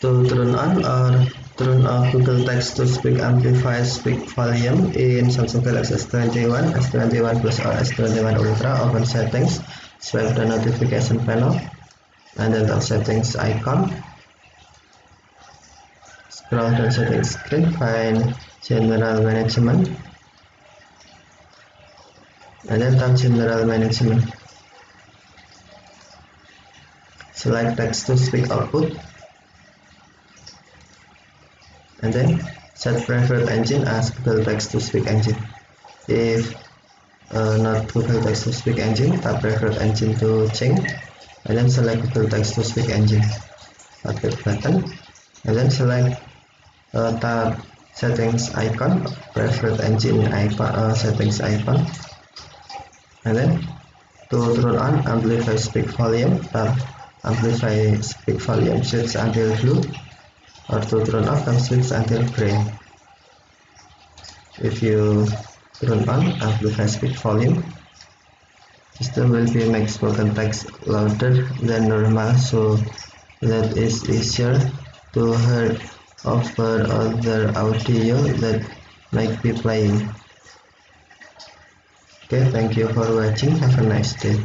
To turn on or turn off Google Text-to-Speech Amplify speak volume in Samsung Galaxy S21, S21 Plus or S21 Ultra, open settings, swipe the notification panel, and then tap settings icon. Scroll down settings screen, find general management, and then tap general management. Select text-to-speech output, and then set preferred engine as Google Text-to-Speech engine. If not Google Text-to-Speech engine, tap preferred engine to change, and then select Google Text-to-Speech engine. Tap button, and then select tap settings icon, preferred engine icon, settings icon, and then to turn on amplify speak volume, tap amplify speak volume, switch until blue, or to turn off, tap switch until gray. If you turn on amplify speak volume, system will be make spoken text louder than normal, so that is easier to hear over other audio that might be playing. Okay, thank you for watching. Have a nice day.